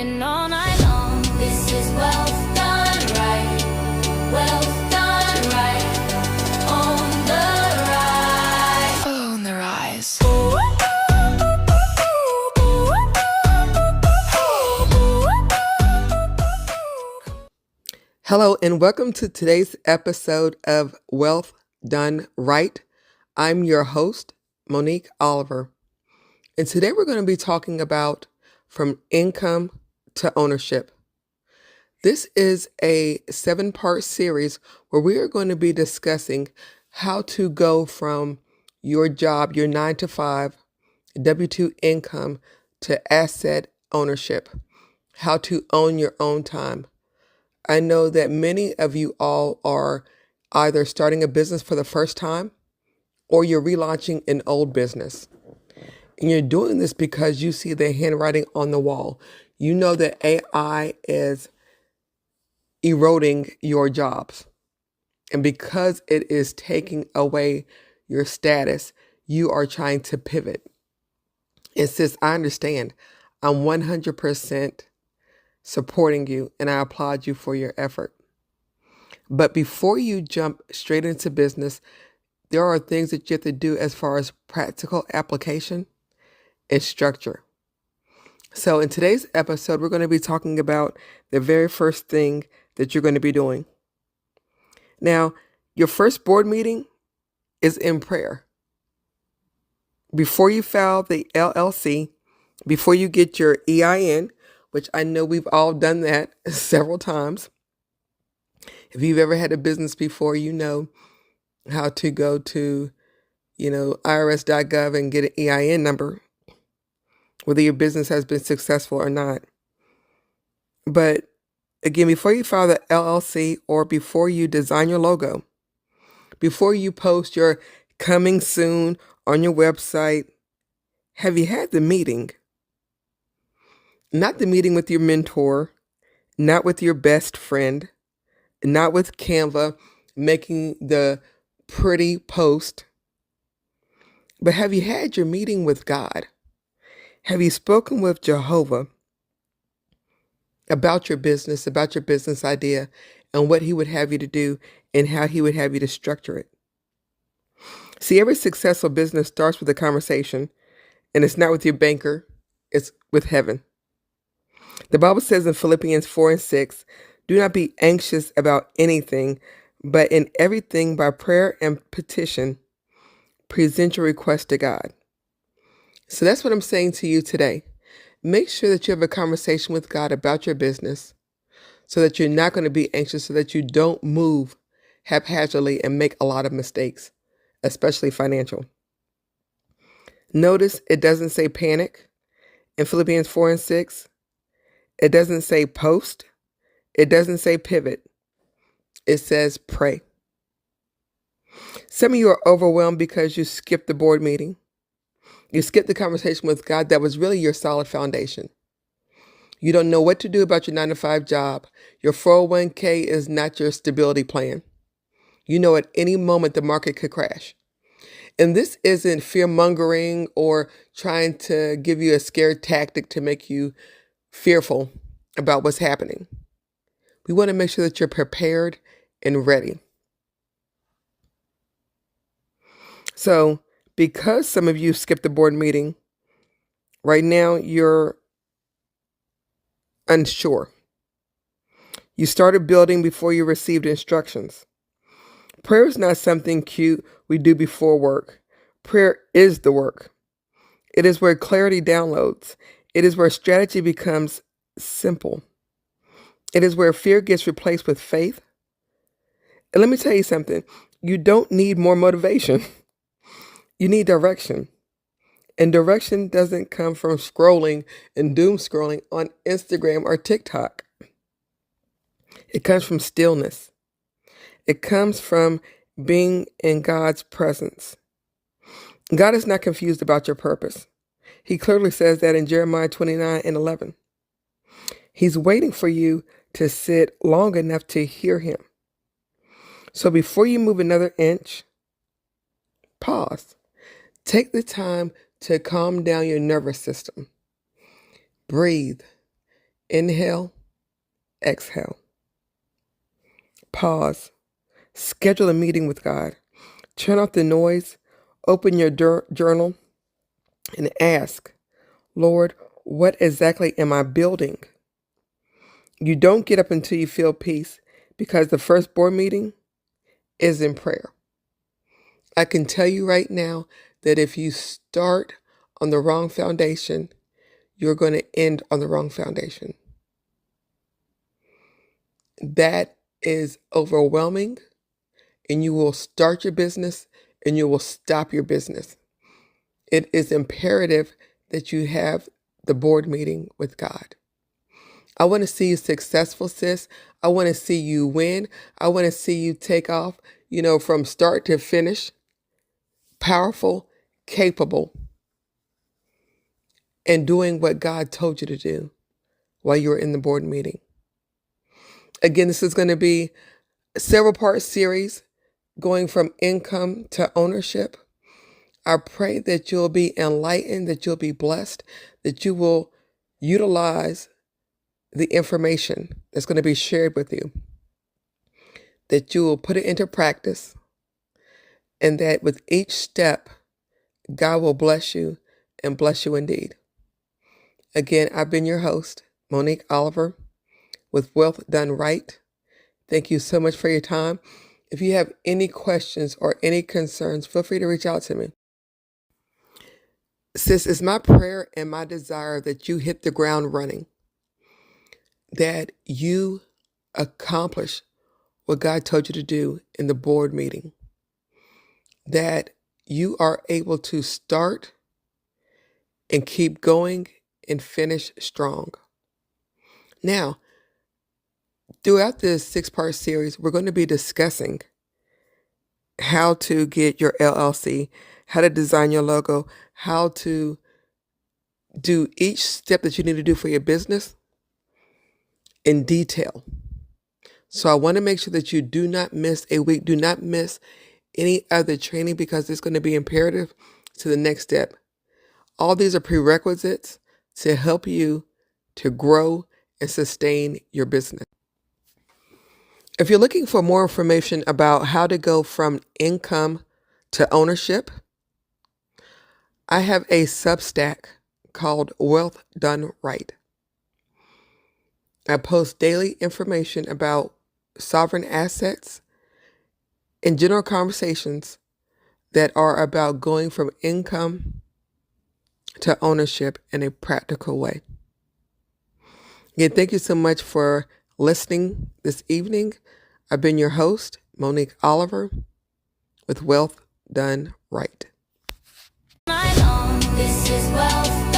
talking all night long. This is wealth done right. Wealth done right. On the rise. On the rise. Hello and welcome to today's episode of Wealth Done Right. I'm your host, Monique Oliver. And today we're going to be talking about from income to ownership. This is a 7-part series where we are going to be discussing how to go from your job, your 9-to-5, W-2 income to asset ownership, how to own your own time. I know that many of you all are either starting a business for the first time or you're relaunching an old business. And you're doing this because you see the handwriting on the wall. You know that AI is eroding your jobs. And because it is taking away your status, you are trying to pivot. And sis, I understand. I'm 100% supporting you, and I applaud you for your effort. But before you jump straight into business, there are things that you have to do as far as practical application and structure. So in today's episode, we're going to be talking about the very first thing that you're going to be doing. Now, your first board meeting is in prayer. Before you file the LLC, before you get your EIN, which I know we've all done that several times. If you've ever had a business before, you know how to go to, irs.gov and get an EIN number, whether your business has been successful or not. But again, before you file the LLC or before you design your logo, before you post your coming soon on your website, have you had the meeting? Not the meeting with your mentor, not with your best friend, not with Canva making the pretty post, but have you had your meeting with God? Have you spoken with Jehovah about your business idea, and what he would have you to do and how he would have you to structure it? See, every successful business starts with a conversation, and it's not with your banker, it's with heaven. The Bible says in Philippians 4:6, do not be anxious about anything, but in everything by prayer and petition, present your request to God. So that's what I'm saying to you today. Make sure that you have a conversation with God about your business so that you're not going to be anxious, so that you don't move haphazardly and make a lot of mistakes, especially financial. Notice it doesn't say panic in Philippians 4:6. It doesn't say post. It doesn't say pivot. It says pray. Some of you are overwhelmed because you skipped the board meeting. You skipped the conversation with God that was really your solid foundation. You don't know what to do about your 9-to-5 job. Your 401k is not your stability plan. You know at any moment the market could crash. And this isn't fear-mongering or trying to give you a scare tactic to make you fearful about what's happening. We want to make sure that you're prepared and ready. So, because some of you skipped the board meeting, right now you're unsure. You started building before you received instructions. Prayer is not something cute we do before work. Prayer is the work. It is where clarity downloads. It is where strategy becomes simple. It is where fear gets replaced with faith. And let me tell you something. You don't need more motivation. You need direction. And direction doesn't come from scrolling and doom scrolling on Instagram or TikTok. It comes from stillness. It comes from being in God's presence. God is not confused about your purpose. He clearly says that in Jeremiah 29:11. He's waiting for you to sit long enough to hear him. So before you move another inch, pause. Take the time to calm down your nervous system. Breathe Inhale, exhale. Pause. Schedule a meeting with God. Turn off the noise. Open your journal and ask, Lord, what exactly am I building? You don't get up until you feel peace, because the first board meeting is in prayer. I can tell you right now that if you start on the wrong foundation, you're going to end on the wrong foundation. That is overwhelming, and you will start your business and you will stop your business. It is imperative that you have the board meeting with God. I want to see you successful, sis. I want to see you win. I want to see you take off, from start to finish, powerful, capable, and doing what God told you to do while you were in the board meeting. Again, this is going to be a several-part series going from income to ownership. I pray that you'll be enlightened, that you'll be blessed, that you will utilize the information that's going to be shared with you, that you will put it into practice, and that with each step, God will bless you and bless you indeed. Again, I've been your host, Monique Oliver, with Wealth Done Right. Thank you so much for your time. If you have any questions or any concerns, feel free to reach out to me. Sis, it's my prayer and my desire that you hit the ground running, that you accomplish what God told you to do in the board meeting, that you are able to start and keep going and finish strong. Now, throughout this 6-part series, we're going to be discussing how to get your LLC, how to design your logo, how to do each step that you need to do for your business in detail. So I want to make sure that you do not miss a week, do not miss any other training, because it's going to be imperative to the next step. All these are prerequisites to help you to grow and sustain your business. If you're looking for more information about how to go from income to ownership, I have a Substack called Wealth Done Right. I post daily information about sovereign assets and general conversations that are about going from income to ownership in a practical way. Again, thank you so much for listening this evening. I've been your host, Monique Oliver, with Wealth Done Right. This is wealth.